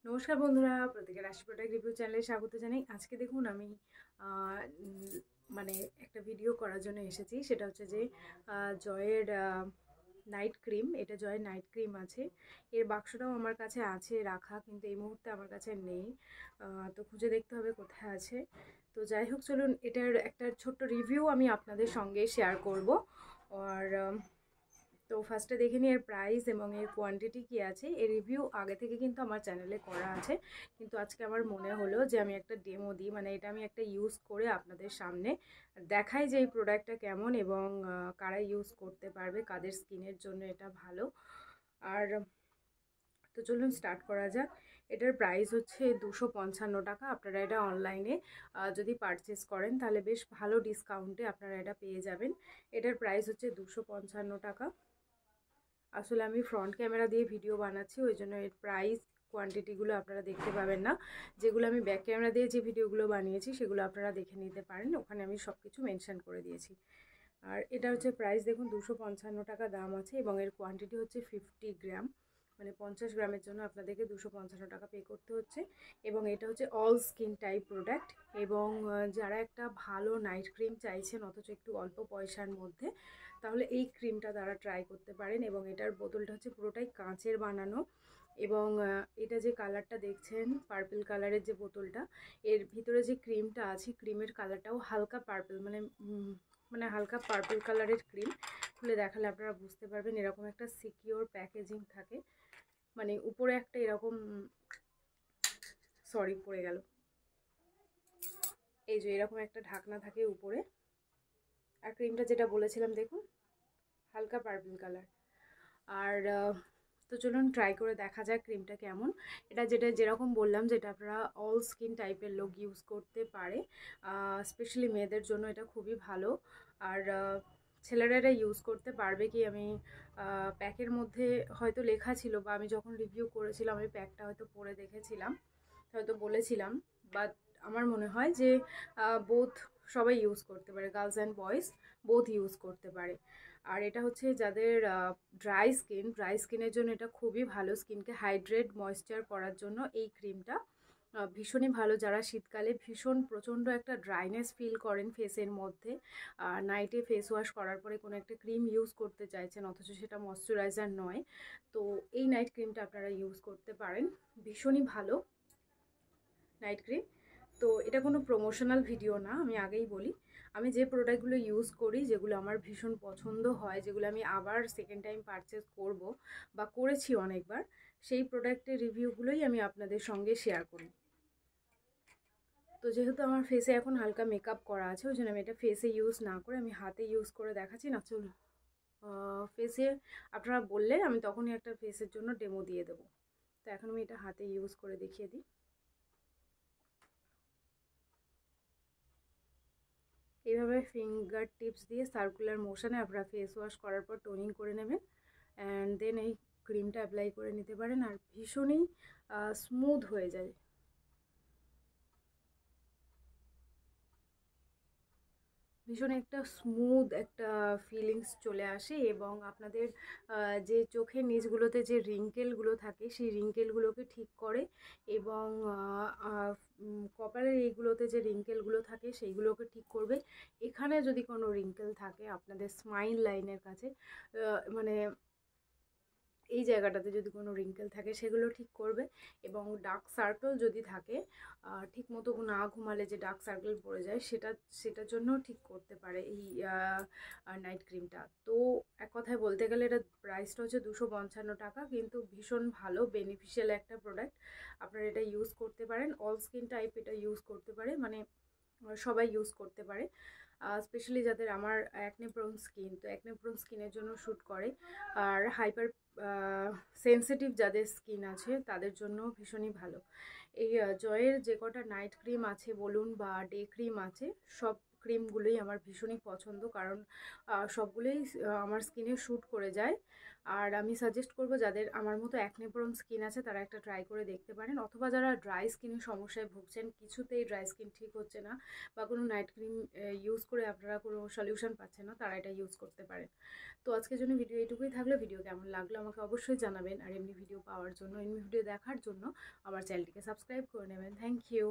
নমস্কার বন্ধুরা, প্রত্যেকের রাশি প্রোডাক্ট রিভিউ চ্যানেলে স্বাগত জানাই। আজকে দেখুন আমি মানে একটা ভিডিও করার জন্য এসেছি। সেটা হচ্ছে যে জয়ের নাইট ক্রিম। এটা জয়ের নাইট ক্রিম আছে। এর বাক্সটাও আমার কাছে আছে রাখা, কিন্তু এই মুহূর্তে আমার কাছে নেই। তো খুঁজে দেখতে হবে কোথায় আছে। তো যাই হোক, চলুন এটার একটা ছোট্ট রিভিউ আমি আপনাদের সঙ্গে শেয়ার করব। আর তো ফার্স্টে দেখে নিই এর প্রাইস এবং এর কোয়ান্টিটি কী আছে। এর রিভিউ আগে থেকে কিন্তু আমার চ্যানেলে করা আছে, কিন্তু আজকে আমার মনে হলো যে আমি একটা ডেমো দিই, মানে এটা আমি একটা ইউজ করে আপনাদের সামনে দেখাই যে এই প্রোডাক্টটা কেমন এবং কারা ইউজ করতে পারবে, কাদের স্কিনের জন্য এটা ভালো। আর তো চলুন স্টার্ট করা যাক। এটার প্রাইস হচ্ছে 255 টাকা। আপনারা এটা অনলাইনে যদি পারচেস করেন তাহলে বেশ ভালো ডিসকাউন্টে আপনারা এটা পেয়ে যাবেন। এটার প্রাইস হচ্ছে 255 টাকা। আসলে আমি ফ্রন্ট ক্যামেরা দিয়ে ভিডিও বানাচ্ছি, ওই জন্য এর প্রাইস কোয়ান্টিটিগুলো আপনারা দেখতে পাবেন না। যেগুলো আমি ব্যাক ক্যামেরা দিয়ে যে ভিডিওগুলো বানিয়েছি সেগুলো আপনারা দেখে নিতে পারেন, ওখানে আমি সব কিছু মেনশন করে দিয়েছি। আর এটা হচ্ছে প্রাইস, দেখুন 255 টাকা দাম আছে এবং এর কোয়ান্টিটি হচ্ছে 50 গ্রাম, মানে 50 গ্রামের জন্য আপনাদেরকে 255 টাকা পে করতে হচ্ছে। এবং এটা হচ্ছে অল স্কিন টাইপ প্রোডাক্ট। এবং যারা একটা ভালো নাইট ক্রিম চাইছেন অথচ একটু অল্প পয়সার মধ্যে, তাহলে এই ক্রিমটা তারা ট্রাই করতে পারেন। এবং এটার বোতলটা হচ্ছে পুরোটাই কাঁচের বানানো। এবং এটা যে কালারটা দেখছেন পার্পল কালারের যে বোতলটা, এর ভিতরে যে ক্রিমটা আছে ক্রিমের কালারটাও হালকা পার্পল, মানে হালকা পার্পল কালারের ক্রিম। খুলে দেখালে আপনারা বুঝতে পারবেন। এরকম একটা সিকিউর প্যাকেজিং থাকে, মানে উপরে একটা এরকম, সরি পড়ে গেল, এই যে এরকম একটা ঢাকনা থাকে উপরে। আর ক্রিমটা যেটা বলেছিলাম দেখুন হালকা পার্পল কালার। আর তো চলুন ট্রাই করে দেখা যাক ক্রিমটা কেমন। এটা যেরকম বললাম, যেটা আপনারা অল স্কিন টাইপের লোক ইউজ করতে পারে, স্পেশালি মেয়েদের জন্য এটা খুবই ভালো। আর ছেলেরা এটা ইউজ করতে পারবে কি, আমি প্যাকের মধ্যে হয়তো লেখা ছিল, বা আমি যখন রিভিউ করেছিলাম আমি প্যাকটা হয়তো পরে দেখেছিলাম, হয়তো বলেছিলাম। বাট আমার মনে হয় যে বোথ সবাই ইউজ করতে পারে, girls and boys both use করতে পারে। আর এটা হচ্ছে যাদের ড্রাই স্কিনের জন্য এটা খুবই ভালো, স্কিনকে হাইড্রেট ময়েশ্চার করার জন্য এই ক্রিমটা ভীষণই ভালো। যারা শীতকালে ভীষণ প্রচণ্ড একটা ড্রাইনেস ফিল করেন ফেসের মধ্যে, নাইটে ফেস ওয়াশ করার পরে কোনো একটা ক্রিম ইউজ করতে চাইছেন অথচ সেটা ময়শ্চারাইজার নয়, তো এই নাইট ক্রিমটা আপনারা ইউজ করতে পারেন। ভীষণই ভালো নাইট ক্রিম। তো এটা কোনো প্রমোশনাল ভিডিও না, আমি আগেই বলি। আমি যে প্রোডাক্টগুলো ইউজ করি, যেগুলো আমার ভীষণ পছন্দ হয়, যেগুলো আমি আবার সেকেন্ড টাইম পারচেস করব বা করেছি অনেকবার, সেই প্রোডাক্টের রিভিউগুলোই আমি আপনাদের সঙ্গে শেয়ার করি। তো যেহেতু আমার ফেসে এখন হালকা মেকআপ করা আছে, ওই জন্য আমি এটা ফেসে ইউজ না করে আমি হাতে ইউজ করে দেখাচ্ছি। না চলুন ফেসে আপনারা বললে আমি তখনই একটা ফেসের জন্য ডেমো দিয়ে দেবো। তো এখন আমি এটা হাতে ইউজ করে দেখিয়ে দিই। এইভাবে ফিঙ্গার টিপস দিয়ে সার্কুলার মোশনে আপনারা ফেস ওয়াশ করার পর টোনিং করে নেবেন, অ্যান্ড দেন এই ক্রিমটা অ্যাপ্লাই করে নিতে পারেন। আর ভীষণই স্মুথ হয়ে যায়, ভীষণ একটা স্মুথ একটা ফিলিংস চলে আসে। এবং আপনাদের যে চোখের নিচগুলোতে যে রিঙ্কেলগুলো থাকে সেই রিঙ্কেলগুলোকে ঠিক করে। এবং কপালের এইগুলোতে যে রিঙ্কেলগুলো থাকে সেইগুলোকে ঠিক করবে। এখানে যদি কোনো রিঙ্কেল থাকে আপনাদের স্মাইল লাইনের কাছে, মানে এই জায়গাটাতে যদি কোনো রিঙ্কেল থাকে সেগুলো ঠিক করবে। এবং ডার্ক সার্কেল যদি থাকে, ঠিক মতো না ঘুমালে যে ডার্ক সার্কেল পড়ে যায়, সেটার জন্য ঠিক করতে পারে এই নাইট ক্রিমটা। তো এক কথায় বলতে গেলে এটা প্রাইসটা হচ্ছে 255 টাকা, কিন্তু ভীষণ ভালো বেনিফিশিয়াল একটা প্রোডাক্ট। আপনারা এটা ইউজ করতে পারেন, অল স্কিন টাইপ এটা ইউজ করতে পারে, মানে সবাই ইউজ করতে পারে। স্পেশালি যাদের, আমার অ্যাকনে প্রোন স্কিন, তো অ্যাকনে প্রোন স্কিনের জন্য শ্যুট করে। আর হাইপার সেন্সিটিভ যাদের স্কিন আছে তাদের জন্য ভীষণই ভালো। এই জয়ের যে কটা নাইট ক্রিম আছে বলুন বা ডে ক্রিম আছে, সব ক্রিমগুলোই আমার ভীষণই পছন্দ, কারণ সবগুলোই আমার স্কিনে শ্যুট করে যায়। আর আমি সাজেস্ট করব যাদের আমার মতো অ্যাকনে প্রোন স্কিন আছে তারা একটা ট্রাই করে দেখতে পারেন, অথবা যারা ড্রাই স্কিনের সমস্যায় ভুগছেন, কিছুতেই ড্রাই স্কিন ঠিক হচ্ছে না বা কোনো নাইট ক্রিম ইউজ করে আপনারা কোনো সলিউশন পাচ্ছেন না, তারা এটা ইউজ করতে পারেন। তো আজকের জন্য ভিডিও এইটুকুই থাকলো। ভিডিও কেমন লাগলো আমাকে অবশ্যই জানাবেন, আর এমনি ভিডিও পাওয়ার জন্য, এমনি ভিডিও দেখার জন্য আমার চ্যানেলটিকে সাবস্ক্রাইব করে নেবেন। Thank you.